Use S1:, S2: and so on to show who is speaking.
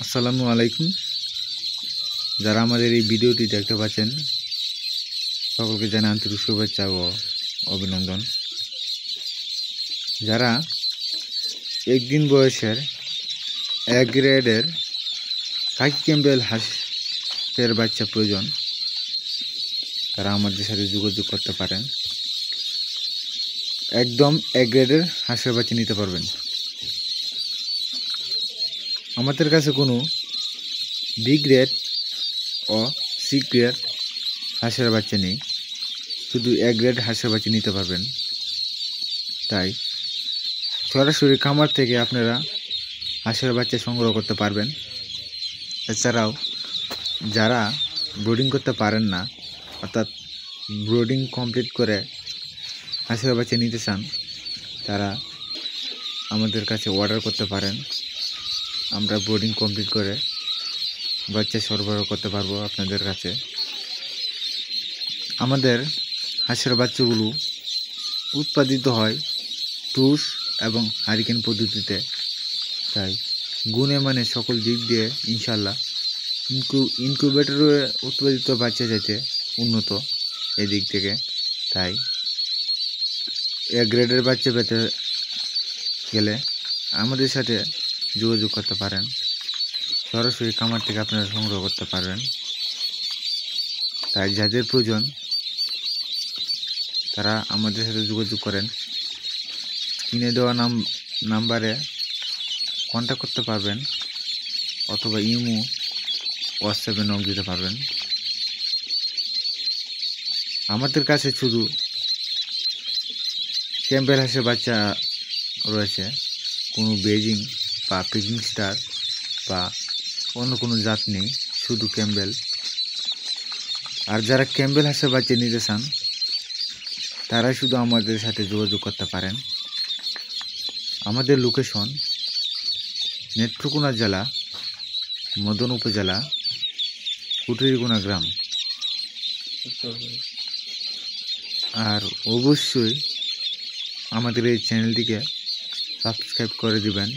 S1: আসসালামু আলাইকুম। যারা আমাদের এই ভিডিওটি দেখতে পাচ্ছেন সকলকে জানাই আন্তরিক শুভেচ্ছা ও অভিনন্দন। যারা একদিন বয়সের এক গ্রেডের কাকি ক্যাম্বেল হাঁসের বাচ্চা প্রয়োজন, তারা আমাদের সাথে যোগাযোগ করতে পারেন। একদম এক গ্রেডের হাঁসের বাচ্চা নিতে পারবেন। আমাদের কাছে কোনো বি গ্রেড ও সি গ্রেড হাঁসের বাচ্চা নেই, শুধু এক গ্রেড হাঁসের বাচ্চা নিতে পারবেন। তাই সরাসরি খামার থেকে আপনারা হাঁসের বাচ্চা সংগ্রহ করতে পারবেন। এছাড়াও যারা ব্রিডিং করতে পারেন না, অর্থাৎ ব্রিডিং কমপ্লিট করে হাঁসের বাচ্চা নিতে চান, তারা আমাদের কাছে অর্ডার করতে পারেন। আমরা ব্রিডিং কমপ্লিট করে বাচ্চা সরবরাহ করতে পারবো আপনাদের কাছে। আমাদের হাঁসের বাচ্চাগুলো উৎপাদিত হয় টুস এবং হারিকেন পদ্ধতিতে, তাই গুণে মানে সকল দিক দিয়ে ইনশাল্লাহ ইনকিউবেটরে উৎপাদিত বাচ্চা যাইতে উন্নত এই দিক থেকে। তাই এক গ্রেডের বাচ্চা পেতে গেলে আমাদের সাথে যোগাযোগ করতে পারেন। সরাসরি খামার থেকে আপনারা সংগ্রহ করতে পারবেন। তাই যাদের প্রয়োজন তারা আমাদের সাথে যোগাযোগ করেন। কিনে দেওয়া নাম্বারে কন্ট্যাক্ট করতে পারবেন, অথবা ইমো হোয়াটসঅ্যাপে নক দিতে পারবেন। আমাদের কাছে শুধু ক্যাম্বেল হাঁসের বাচ্চা রয়েছে, কোনো বেজিং বা পিকিং স্টার বা অন্য কোনো জাত নেই, শুধু ক্যাম্বেল। আর যারা ক্যাম্বেল হাঁসের বাচ্চা নিতে চান তারাই শুধু আমাদের সাথে যোগাযোগ করতে পারেন। আমাদের লোকেশন নেত্রকোনা জেলা, মদন উপজেলা, কুটিরগুনা গ্রাম। আর অবশ্যই আমাদের এই চ্যানেলটিকে সাবস্ক্রাইব করে দিবেন।